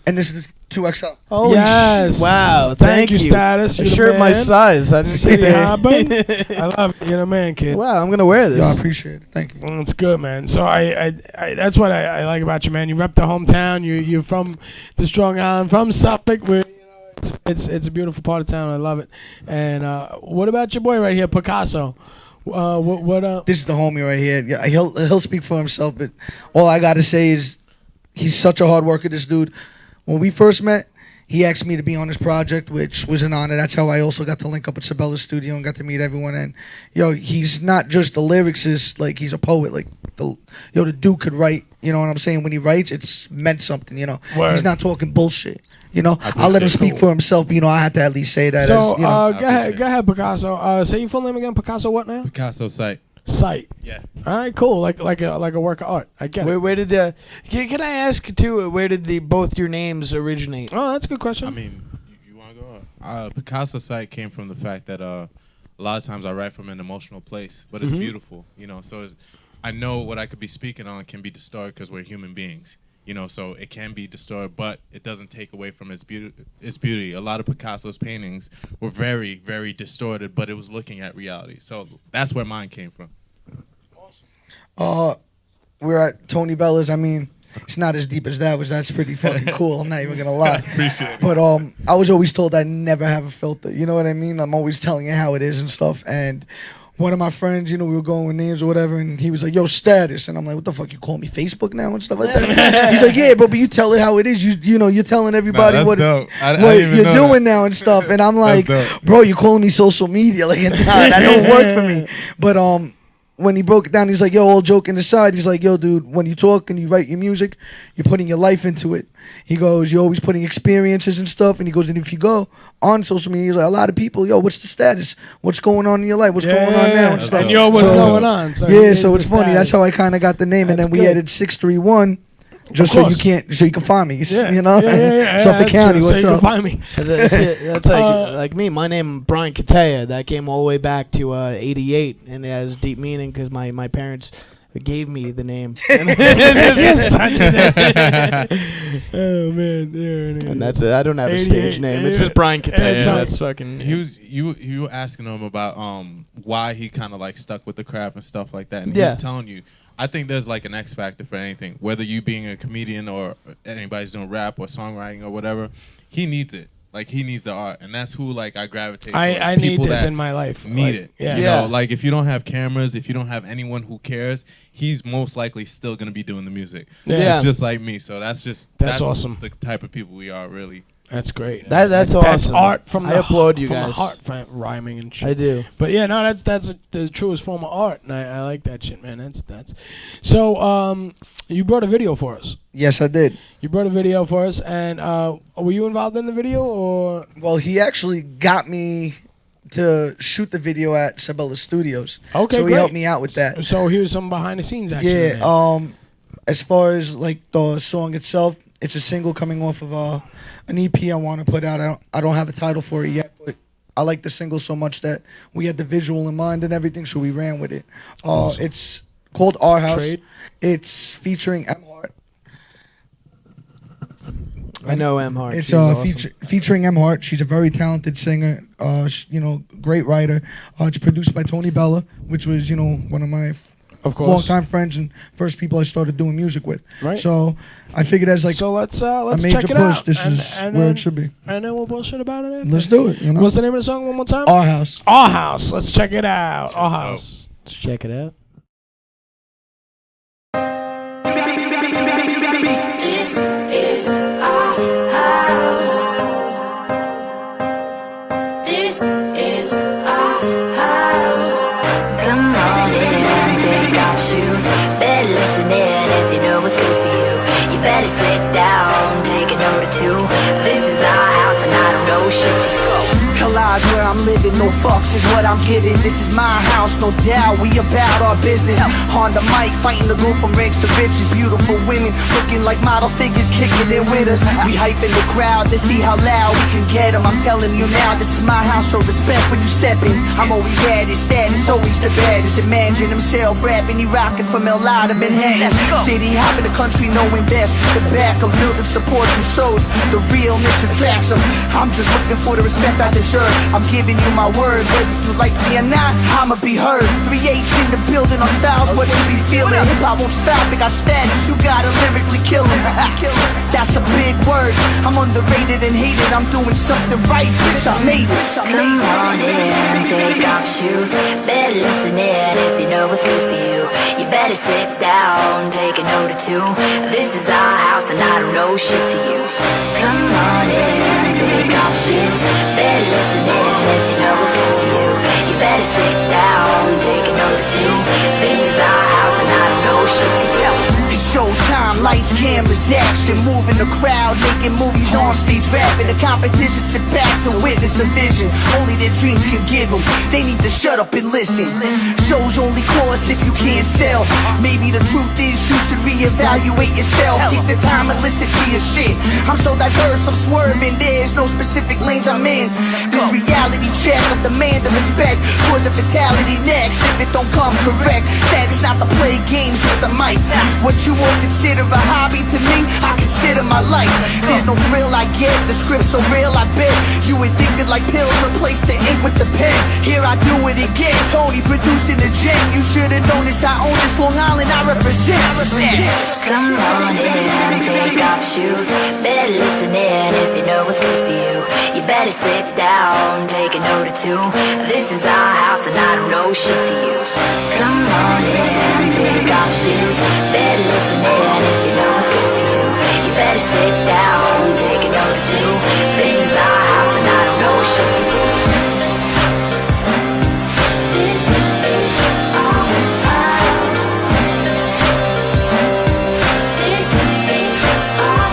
And this is 2XL. Holy Yes. Wow. Thank you, Status. A You're the shirt my man. size. I didn't see City that. hopping. I love it. You're the man, kid. Wow, I'm gonna wear this. Yo, I appreciate it. Thank you. Well, it's good, man. So I that's what I like about you, man. You rep the hometown. You're from the Strong Island, from Suffolk, where it's a beautiful part of town. I love it. And what about your boy right here, Picasso? What This is the homie right here. Yeah, he'll speak for himself, but all I gotta say is he's such a hard worker. This dude. When we first met, he asked me to be on his project, which was an honor. That's how I also got to link up with Sabella's studio and got to meet everyone. And yo, he's not just a lyricist, like he's a poet. Like the dude could write. You know what I'm saying? When he writes, it's meant something. You know, Word. he's not talking bullshit. You know, I I'll let him appreciate speak for himself. But, you know, I had to at least say that. so as, you know, go ahead, Picasso. Say your full name again. Picasso, what now? Picasso site. Site. Yeah. All right, cool. Like a work of art. I get it. Where did the? Can I ask too? Where did the both your names originate? Oh, that's a good question. I mean, you want to go? Picasso site came from the fact that a lot of times I write from an emotional place, but it's beautiful, you know. So I know what I could be speaking on can be distorted because we're human beings, you know. So it can be distorted, but it doesn't take away from its beauty. Its beauty. A lot of Picasso's paintings were very, very distorted, but it was looking at reality. So that's where mine came from. we're at Tony Bella's. I mean, it's not as deep as that, which that's pretty fucking cool. I'm not even gonna lie. Appreciate it. But I was always told I never have a filter. You know what I mean? I'm always telling you how it is and stuff. And one of my friends, you know, we were going with names or whatever, and he was like, "Yo, Status," and I'm like, "What the fuck? You call me Facebook now and stuff like that?" He's like, "Yeah, but you tell it how it is. You know, you're telling everybody that's what dope. I what didn't even you're know doing that. now and stuff." And I'm like, dope. "Bro, you're calling me social media? Like, nah, that don't work for me." But when he broke it down, he's like, "Yo, all joking aside, he's like, yo, dude, when you talk and you write your music, you're putting your life into it." He goes, "You're always putting experiences and stuff." And he goes, "And if you go on social media, he's like, a lot of people, yo, what's the status? What's going on in your life? What's going on now and That's stuff?" And yo, what's So- going on? So Yeah, so it's funny. That's how I kind of got the name, and That's then we good. added 631. Just Of so you course. can find me, Yeah, you know, yeah, Suffolk that's County. true. What's so you up? can find me. That's like me. My name Brian Katea. That came all the way back to '88, and it has deep meaning because my parents gave me the name. You're such an oh man, there it is. And that's it. I don't have a 88, stage name. It's yeah. just Brian Katea. It's not- That's fucking. He was you were asking him about why he kind of like stuck with the craft and stuff like that, and he Yeah. was telling you. I think there's like an X factor for anything, whether you being a comedian or anybody's doing rap or songwriting or whatever. He needs it. Like he needs the art, and that's who like I gravitate towards. I need people this that in my life. need Like, it. Yeah. You Yeah. know, like if you don't have cameras, if you don't have anyone who cares, he's most likely still gonna be doing the music. Yeah. It's just like me. So that's awesome. The type of people we are, really. That's great. That's That's awesome. art from I the applaud you from guys. the heart, rhyming and shit. I do. But yeah, no, that's the truest form of art, and I like that shit, man. That's. So you brought a video for us. Yes, I did. You brought a video for us, and were you involved in the video or? Well, he actually got me to shoot the video at Sabella Studios. Okay, so he great. helped me out with that. So here's some behind the scenes action. Yeah. there. As far as like the song itself, it's a single coming off of an EP I want to put out. I don't have a title for it yet, but I like the single so much that we had the visual in mind and everything, so we ran with it. Awesome. It's called Our House. Trade. It's featuring M Hart. I know M Hart. It's She's awesome. featuring M Hart. She's a very talented singer. Great writer. It's produced by Tony Bella, which was one of my Of course. longtime friends and first people I started doing music with. Right. So I figured as like So let's a check major it push, out. this And- is and where then- it should be. And then we'll bullshit about it. After. Let's do it. What's the name of the song one more time? Our House. Our House. Let's check it out. Our dope. House. Let's check it out. This is our house. This is our house. Come on in, take off shoes. Better listen in if you know what's good for you. You better sit down, take a note or two. This is our house and I don't know shit to you. Collage where I'm living, no fucks is what I'm getting. This is my house, no doubt. We about our business. On the mic, fighting the roof from rags to riches. Beautiful women looking like model figures, kicking it with us. We hyping the crowd to see how loud we can get them. I'm telling you now, this is my house, so respect when you step in. I'm always at it, status always the baddest. Imagine himself rapping, he rocking from LA to Manhattan. City hopping the country, knowing best. The back of building support and shows the realness attracts them. I'm just looking for the respect I deserve. I'm giving you my word, whether you like me or not, I'ma be heard. 3H in the building on styles, what you be feeling. Hip hop won't stop, it got status, you gotta lyrically kill him. That's a big word. I'm underrated and hated. I'm doing something right, bitch. I made it. Come on in, take off shoes. Better listen in if you know what's good for you. You better sit down, take a note or two. This is our house and I don't know shit to you. Come on in, take off shoes. Better listen in if you know what's good for you. You better sit down, take a note or two. This is our house and I don't know shit to you. It's showtime, lights, cameras, action. Moving the crowd, making movies on stage, rapping. The competition sit back to witness a vision. Only their dreams can give them. They need to shut up and listen. Shows only cost if you can't sell. Maybe the truth is you should reevaluate yourself. Take the time and listen to your shit. I'm so diverse, I'm swerving. There's no specific lanes I'm in. This reality check of demand and respect. Towards a fatality next if it don't come correct. Status not to play games with the mic. What you would consider a hobby to me, I consider my life. There's no thrill I get, the script so real I bet. You addicted like pills, replace the ink with the pen. Here I do it again, Tony producing the gem. You should've noticed I own this Long Island I represent. Come on in, take off shoes. Better listen in if you know what's good for you. You better sit down, take a note or two. This is our house and I don't know shit to you. Come on in, take off shoes. Better listen in if you know what's good for you. You better sit down, take a note or two. This is our house and I don't know shit to you. This is our house. This is our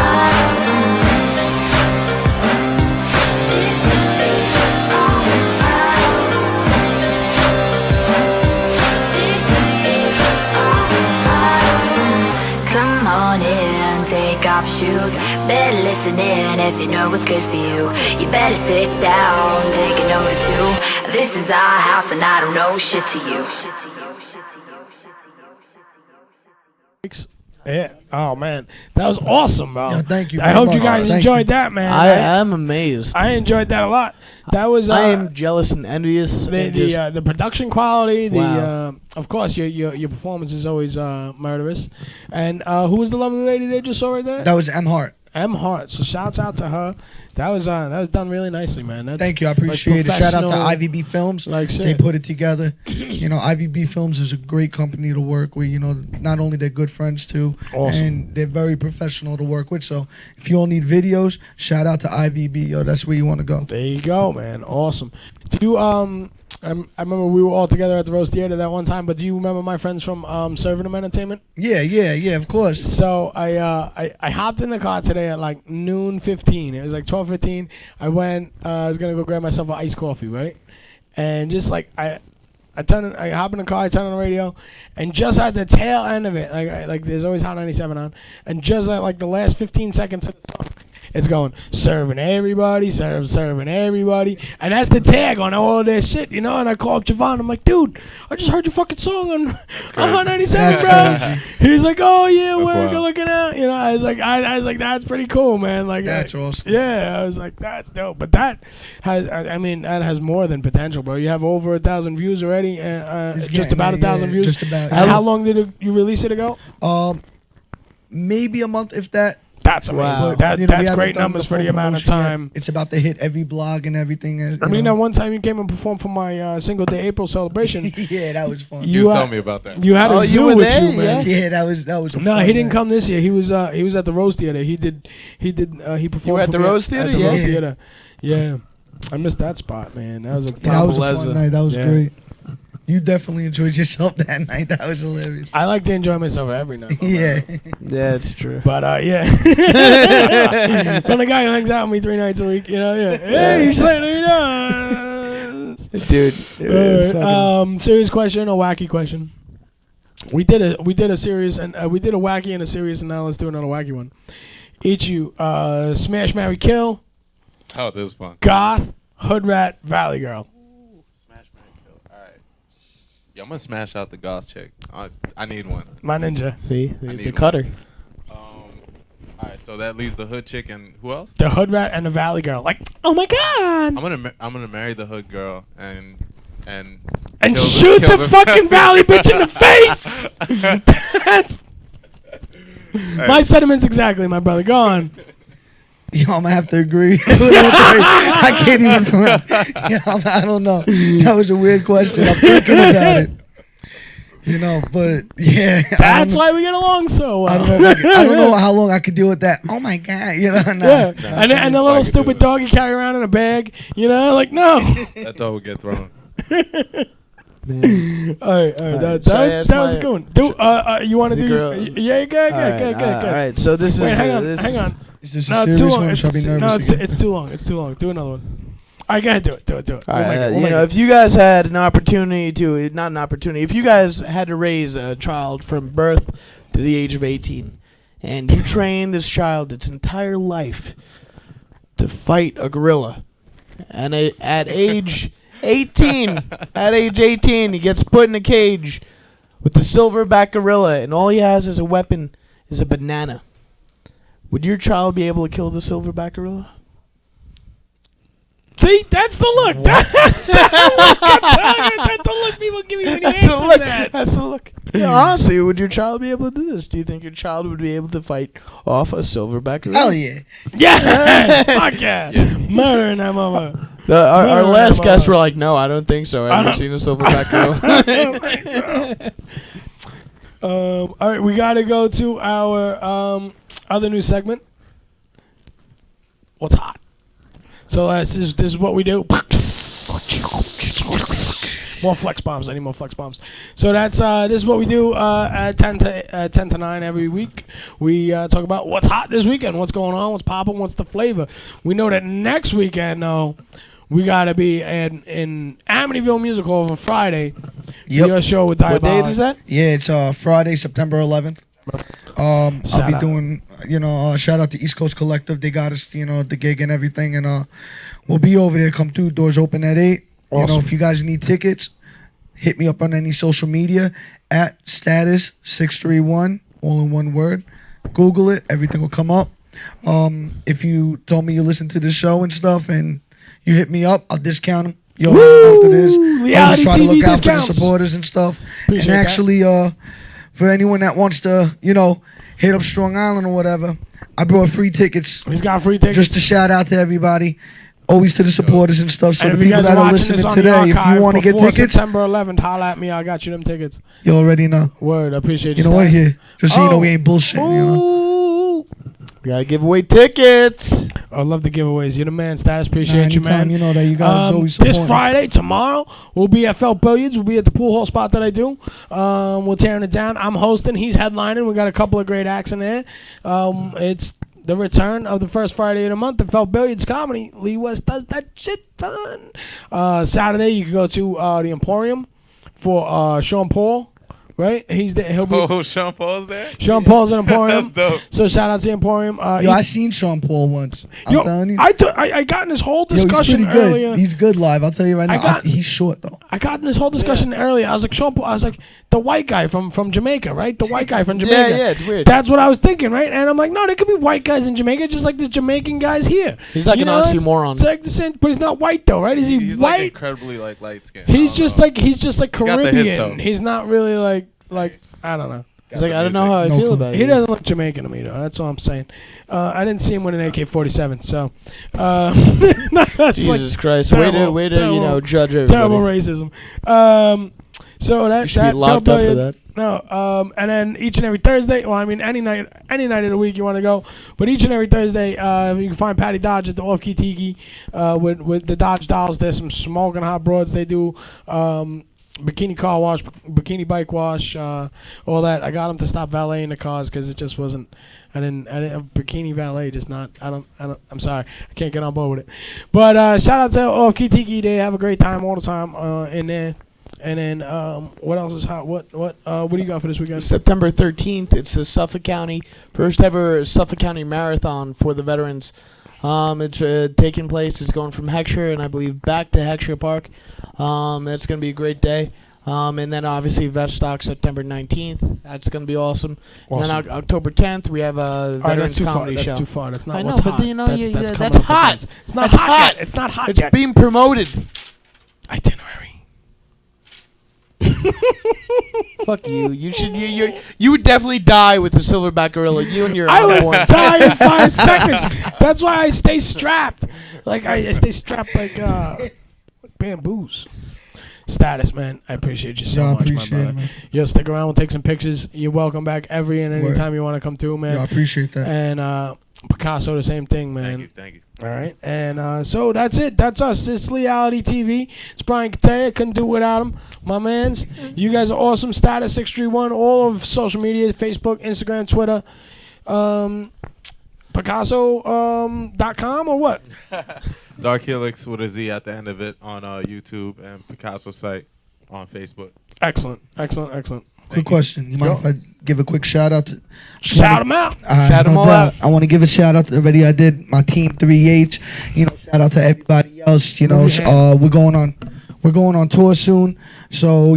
house. This is our house. This is our house. Come on in, take off shoes. Better listen in if you know what's good for you. You better sit down, take a note or two. This is our house and I don't know shit to you. Yeah. Oh man, that was awesome, bro. Yeah, thank you I very hope you much. guys Thank enjoyed you. that, man. I am amazed. I enjoyed that a lot. That was I am jealous and envious. and just- the production quality. The Wow. of course your performance is always murderous. And who was the lovely lady they just saw right there? That was M Hart. M Hart. So shouts out to her. That was done really nicely, man. That's, Thank you, I appreciate it. Shout out to professional, IVB Films. like shit. They put it together. IVB Films is a great company to work with. Not only they're good friends too, Awesome. and they're very professional to work with. So if you all need videos, shout out to IVB. Yo, that's where you want to go. There you go, man. Awesome. Do you I remember we were all together at the Rose Theater that one time. But do you remember my friends from Servitum Entertainment? Yeah, of course. So I hopped in the car today at like noon 15. It was like 12:15. I went. I was gonna go grab myself an iced coffee, right? And just like I hop in the car, I turn on the radio, and just at the tail end of it, like there's always Hot 97 on, and just at like the last 15 seconds of the song, it's going, serving everybody, serving everybody. And that's the tag on all this shit, And I call up Javon. I'm like, dude, I just heard your fucking song on Hot 97, bro. Crazy. He's like, oh, yeah, where are you looking at? I was like, that's pretty cool, man. Like, that's awesome. Yeah, I was like, that's dope. But that has, that has more than potential, bro. You have over 1,000 views already. Just about 1,000 views. Just about. And how long did you release it ago? Maybe a month, if that. That's amazing. Wow. That's great numbers for the amount of time. It's about to hit every blog and everything. That one time you came and performed for my single day April celebration. Yeah, that was fun. You was telling me about that. You had a zoo with you, man. Yeah, that was. No, he didn't come this year. He was at the Rose Theater. He performed. You were at the Rose Theater? At the Rose Theater. Yeah, I missed that spot, man. That was a fun night. That was great. You definitely enjoyed yourself that night. That was hilarious. I like to enjoy myself every night. Yeah. Yeah, it's true. But, yeah. From the guy who hangs out with me 3 nights a week, yeah. Hey, you slightly does. Dude. Serious question or wacky question? We did a serious, and we did a wacky and a serious, and now let's do another wacky one. Each you, Smash, Marry, Kill. Oh, this is fun. Goth, Hood Rat, Valley Girl. Yeah, I'm gonna smash out the goth chick. I need one. My ninja. See, the cutter. All right, so that leaves the hood chick and who else? The Hood Rat and the Valley Girl. Like, oh my god! I'm gonna marry the hood girl and shoot the fucking Valley bitch in the face. My sentiments exactly, my brother. Go on. Yo, I'm gonna have to agree. I can't even. I don't know. That was a weird question. I'm thinking about it. But yeah. That's why we get along so well. I don't know how long I could deal with that. Oh my god, Yeah. And the little stupid dog you carry around in a bag. Like no. That dog would get thrown. All right. That was a good one. You want to do? Yeah, good. All right. So this is. Wait, hang on. Is this a serious one? Should I be nervous again? It's too long. Do another one. All right, go ahead. Do it. All right. If you guys had an opportunity to, not an opportunity, if you guys had to raise a child from birth to the age of 18, and you train this child its entire life to fight a gorilla, and at age 18, he gets put in a cage with the silverback gorilla, and all he has as a weapon is a banana. Would your child be able to kill the silverback gorilla? See, that's the look. That's the look people give you when you answer that. That's the look. Yeah, honestly, would your child be able to do this? Do you think your child would be able to fight off a silverback gorilla? Hell yeah. Yeah. Fuck yeah. Murdering that mama. Our last guests were like, no, I don't think so. I've never seen a silverback gorilla. I don't think so. All right, we got to go to our other new segment. What's hot? So this is what we do. More flex bombs. I need more flex bombs. So this is what we do at 10 to 9 every week. We talk about what's hot this weekend, what's going on, what's popping, what's the flavor. We know that next weekend, though, we got to be in Amityville Music Hall on Friday. Yep. Your show with Diabolic. What date is that? Yeah, it's Friday, September 11th. I'll be doing, shout out to East Coast Collective. They got us, the gig and everything, and we'll be over there. Come through. Doors open at 8. Awesome. If you guys need tickets, hit me up on any social media at status631, all in one word. Google it. Everything will come up. If you told me you listen to the show and stuff, and you hit me up, I'll discount them. You already know what it is. I always try to look out for the supporters and stuff. Appreciate and actually, for anyone that wants to, hit up Strong Island or whatever, I brought free tickets. He's got free tickets. Just to shout out to everybody. Always to the supporters and stuff. So the people that are listening today, if you want to get tickets, September 11th, holla at me. I got you them tickets. You already know. Word, I appreciate you. You know what? Here, just so you know, we ain't bullshit. We gotta give away tickets. I love the giveaways. You're the man, Status. Appreciate you, man. Anytime, you know that you guys always support. This Friday, tomorrow, we'll be at Felt Billiards. We'll be at the pool hall spot that I do. We're tearing it down. I'm hosting. He's headlining. We got a couple of great acts in there. It's the return of the first Friday of the month. The Felt Billiards Comedy. Lee West does that shit ton. Saturday, you can go to the Emporium for Sean Paul. Right? He's there. He'll be. Oh, Sean Paul's there? Sean Paul's at Emporium. That's dope. So shout out to Emporium. I seen Sean Paul once. I'm telling you. I got in this whole discussion he's pretty earlier. good. He's good live. I'll tell you right now. He's short though. I got in this whole discussion earlier. I was like, Sean Paul. I was like, the white guy from Jamaica, right? The white guy from Jamaica. Yeah, it's weird. That's what I was thinking, right? And I'm like, no, there could be white guys in Jamaica, just like there's Jamaican guys here. He's like an oxymoron. It's like the same, but he's not white though, right? Is he he's white? Like incredibly like light skinned. He's just like got the hits, though. Caribbean. He's not really like I don't know. He's like, I don't know how I feel about it. He doesn't look Jamaican to me, though. That's all I'm saying. I didn't see him with an AK-47, so Jesus Christ! Way to judge everybody. Terrible racism. So that you should be locked up for that. No. And then each and every Thursday. Well, I mean, any night of the week you want to go, but each and every Thursday, you can find Patty Dodge at the Off Key Tiki with the Dodge Dolls. There's some smoking hot broads. They do. Bikini car wash, bikini bike wash, all that. I got them to stop valeting the cars because it just wasn't. I didn't. Bikini valet just not. I don't. I'm sorry. I can't get on board with it. But shout out to Off Key Tiki. They have a great time all the time in there. And then what else is hot? What do you got for this weekend? September 13th. It's the Suffolk County first ever Suffolk County Marathon for the veterans. It's taking place. It's going from Heckscher and I believe back to Heckscher Park. It's going to be a great day. And then obviously Vetstock September 19th. That's going to be awesome. And then October 10th we have a veterans comedy show. That's too far. That's not. I know, what's but hot. You know, that's hot. It's not hot yet. It's not hot yet. It's being promoted. Itinerary. Fuck you. You would definitely die with the silverback gorilla. You and your I would one. die in 5 seconds. That's why I stay strapped. Like I stay strapped like bamboos. Status, man. I appreciate you so much, my brother. Man. Yo, stick around. We'll take some pictures. You're welcome back every and any time you want to come through, man. I appreciate that. And Picasso, the same thing, man. Thank you. All right. And so that's it. That's us. It's Leigh-Ality TV. It's Brian Kataya. Couldn't do it without him. My mans. You guys are awesome. Status 631. All of social media, Facebook, Instagram, Twitter. Picasso.com or what? Dark Helix with a Z at the end of it on YouTube and Picasso site on Facebook. Excellent. Quick question. You mind if I give a quick shout out to? Shout them out. Shout them all out. I want to give a shout out to already. I did my team 3H. Shout out to everybody else. We're going on tour soon. So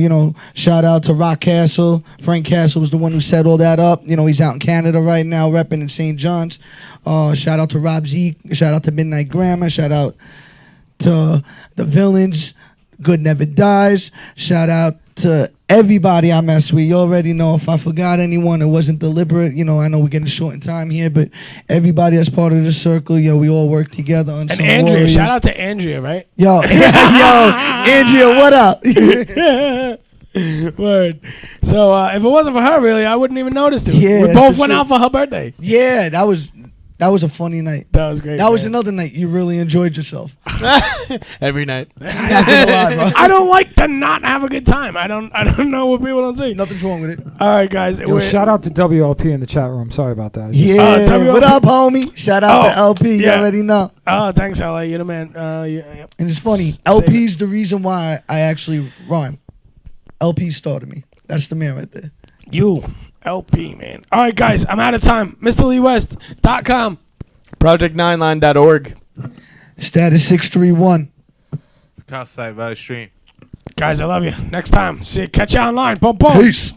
shout out to Rock Castle. Frank Castle was the one who set all that up. He's out in Canada right now, repping in St. John's. Shout out to Rob Z. Shout out to Midnight Grammar. Shout out to the Villains. Good Never Dies. Shout out to everybody I mess with. You already know if I forgot anyone, it wasn't deliberate. I know we're getting short in time here, but everybody that's part of the circle, we all work together. And Andrea, warriors. Shout out to Andrea, right? Yo, Andrea, what up? Word. So if it wasn't for her, really, I wouldn't even notice it. Yeah, we both went out for her birthday. Yeah, that was a funny night. That was great. That was another night you really enjoyed yourself. Every night. Not gonna lie, bro. I don't like to not have a good time. I don't know what people don't see. Nothing's wrong with it. All right, guys. Yo, shout out to WLP in the chat room. Sorry about that. Yeah. What up, homie? Shout out to LP. You already know. Oh, thanks, LA. You're the man. Yeah. And it's funny. LP's the reason why I actually rhyme. LP started me. That's the man right there. You. LP, man. All right, guys. I'm out of time. MrLeeWest.com. Project9line.org. Status 631. Picasso site, Valley Stream. Guys, I love you. Next time. See you. Catch you online. Boom, boom. Peace.